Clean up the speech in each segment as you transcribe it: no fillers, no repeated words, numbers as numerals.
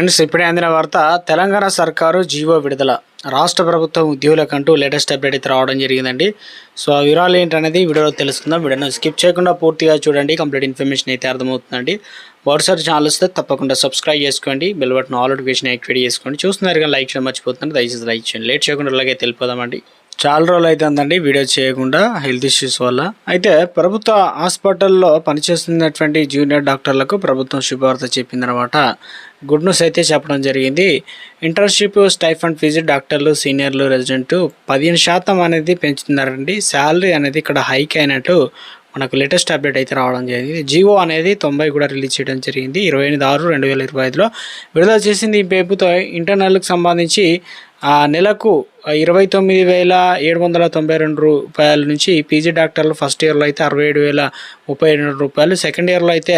Friends, ఇప్పుడే అందిన వార్త. తెలంగాణ సర్కారు జీవో విడుదల. రాష్ట్ర ప్రభుత్వం ఉద్యోగులకంటూ లేటెస్ట్ అప్డేట్ అయితే రావడం జరిగిందండి. సో ఆ వివరాలు ఏంటనేది వీడియోలో తెలుసుకుందాం. వీడియోను స్కిప్ చేయకుండా పూర్తిగా చూడండి. కంప్లీట్ ఇన్ఫర్మేషన్ అయితే అర్థమవుతుందండి. వాట్సాప్ ఛానల్ వస్తే తప్పకుండా సబ్స్క్రైబ్ చేసుకోండి. Bell button all notification activate చేసుకోండి. చూస్తున్నారు కానీ లైక్ చేయడం మర్చిపోతున్నారు. దయచేసి లైక్ చేయండి. లేట్ చేయకుండా అలాగే తెలిపోదామండి. చాలా రోజులు అయితే ఉందండి వీడియో చేయకుండా, హెల్త్ ఇష్యూస్ వల్ల. అయితే ప్రభుత్వ హాస్పిటల్లో పనిచేస్తున్నటువంటి జూనియర్ డాక్టర్లకు ప్రభుత్వం శుభవార్త చెప్పిందనమాట. గుడ్ న్యూస్ అయితే చెప్పడం జరిగింది. ఇంటర్న్షిప్ స్టైఫండ్ ఫీజు డాక్టర్లు, సీనియర్లు, రెసిడెంట్ 15% అనేది పెంచుతున్నారండి. శాలరీ అనేది ఇక్కడ హైక్ అయినట్టు మనకు లేటెస్ట్ అప్డేట్ అయితే రావడం జరిగింది. జియో అనేది 90 కూడా రిలీజ్ చేయడం జరిగింది. 28/6/2025లో విడుదల చేసింది. ఈ పేపుతో ఇంటర్నల్కి సంబంధించి నెలకు 29,792 రూపాయల నుంచి పీజీ డాక్టర్లు ఫస్ట్ ఇయర్లో అయితే 67,032 రూపాయలు, సెకండ్ ఇయర్లో అయితే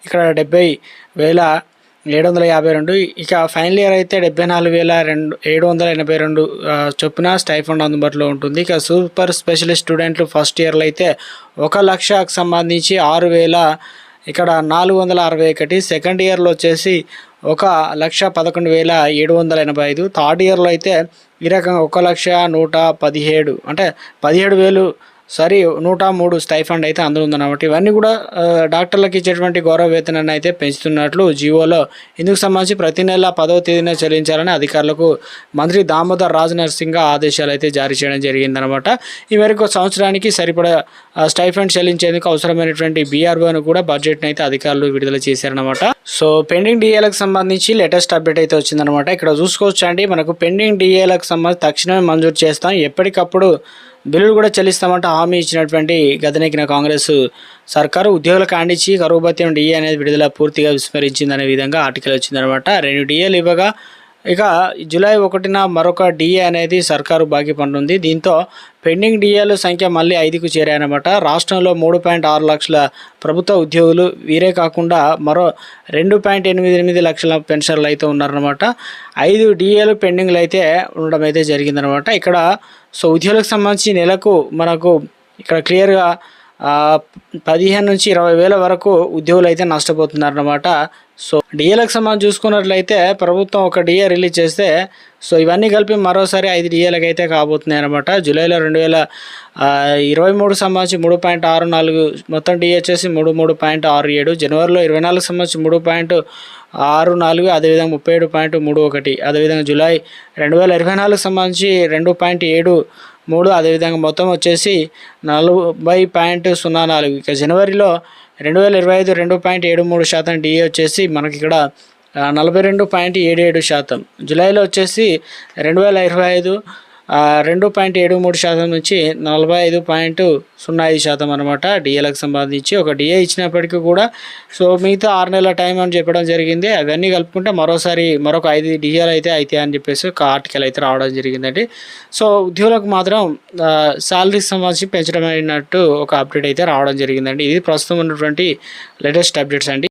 ఇక్కడ 70,752, ఇక ఫైనల్ ఇయర్ అయితే 74,782 చొప్పున స్టైఫండ్ అందుబాటులో ఉంటుంది. ఇక సూపర్ స్పెషలిస్ట్ స్టూడెంట్లు ఫస్ట్ ఇయర్లో అయితే 1,00,000కు సంబంధించి 6,000 ఇక్కడ 461, సెకండ్ ఇయర్లో వచ్చేసి 1,11,785, థర్డ్ ఇయర్లో అయితే ఈ రకంగా 1,117 అంటే 17,000 103 స్టైఫండ్ అయితే అందుతుందన్నమాట. ఇవన్నీ కూడా డాక్టర్లకు ఇచ్చేటువంటి గౌరవ వేతనాన్ని అయితే పెంచుతున్నట్లు జీవోలో ఇందుకు సంబంధించి ప్రతి నెల 10వ తేదీన చెల్లించాలని అధికారులకు మంత్రి దామోదర్ రాజ్ నరసింహ ఆదేశాలు అయితే జారీ చేయడం జరిగిందనమాట. ఈ మేరకు సంవత్సరానికి సరిపడా స్టైఫండ్ చెల్లించేందుకు అవసరమైనటువంటి బీఆర్ఓను కూడా బడ్జెట్ని అయితే అధికారులు విడుదల చేశారనమాట. సో పెండింగ్ డిఏలకు సంబంధించి లేటెస్ట్ అప్డేట్ అయితే వచ్చిందనమాట. ఇక్కడ చూసుకోవచ్చు అండి, మనకు పెండింగ్ డిఏలకు సంబంధించి తక్షణమే మంజూరు చేస్తాం, ఎప్పటికప్పుడు బిల్లులు కూడా చెల్లిస్తామంటే హామీ ఇచ్చినటువంటి గతనెక్కిన కాంగ్రెస్ సర్కారు ఉద్యోగులకు అందించి కరువు భత్యం డిఏ అనేది విడుదల పూర్తిగా విస్మరించిందనే విధంగా ఆర్టికల్ వచ్చిందనమాట. 2 డిఏలు ఇవ్వగా ఇక జూలై 1న మరొక డిఏ అనేది సర్కారు బాకీ పడుతుంది. దీంతో పెండింగ్ డిఏల సంఖ్య మళ్ళీ 5కు చేరాయన్నమాట. రాష్ట్రంలో 3.6 లక్షల ప్రభుత్వ ఉద్యోగులు, వీరే కాకుండా మరో 2.88 లక్షల పెన్షన్లు అయితే ఉన్నారన్నమాట. 5 డిఏలు పెండింగ్లు అయితే ఉండడం అయితే జరిగిందనమాట. ఇక్కడ సో ఉద్యోగులకు సంబంధించి నెలకు మనకు ఇక్కడ క్లియర్గా 15 నుంచి 20 వేల వరకు ఉద్యోగులు అయితే నష్టపోతున్నారన్నమాట. సో డిఏలకు సంబంధించి చూసుకున్నట్లయితే ప్రభుత్వం ఒక డిఏ రిలీజ్ చేస్తే సో ఇవన్నీ కలిపి మరోసారి 5 డిఏలకు అయితే కాబోతున్నాయి అనమాట. జూలైలో 2023 సంబంధించి 3.64, మొత్తం డిఏ వచ్చేసి 33.67, జనవరిలో 24 సంబంధించి 3.64, అదేవిధంగా 37.31, అదేవిధంగా జూలై 2024 సంబంధించి 2.73, అదేవిధంగా మొత్తం వచ్చేసి 40.04. ఇక జనవరిలో 2025 2.73% డిఏ వచ్చేసి మనకి ఇక్కడ 42.77%. జూలైలో వచ్చేసి 2025 2.73% నుంచి 45.05% అనమాట డిఏలకు సంబంధించి. ఒక డిఏ ఇచ్చినప్పటికీ కూడా సో మిగతా 6 నెలల టైం అని చెప్పడం జరిగింది. అవన్నీ కలుపుకుంటే మరొక 5 డిఏలు అయితే అవుతాయి అని చెప్పేసి ఒక ఆర్టికల్ అయితే రావడం జరిగిందండి. సో ఉద్యోగులకు మాత్రం శాలరీకి సంబంధించి పెంచడం అయినట్టు ఒక అప్డేట్ అయితే రావడం జరిగిందండి. ఇది ప్రస్తుతం ఉన్నటువంటి లేటెస్ట్ అప్డేట్స్ అండి.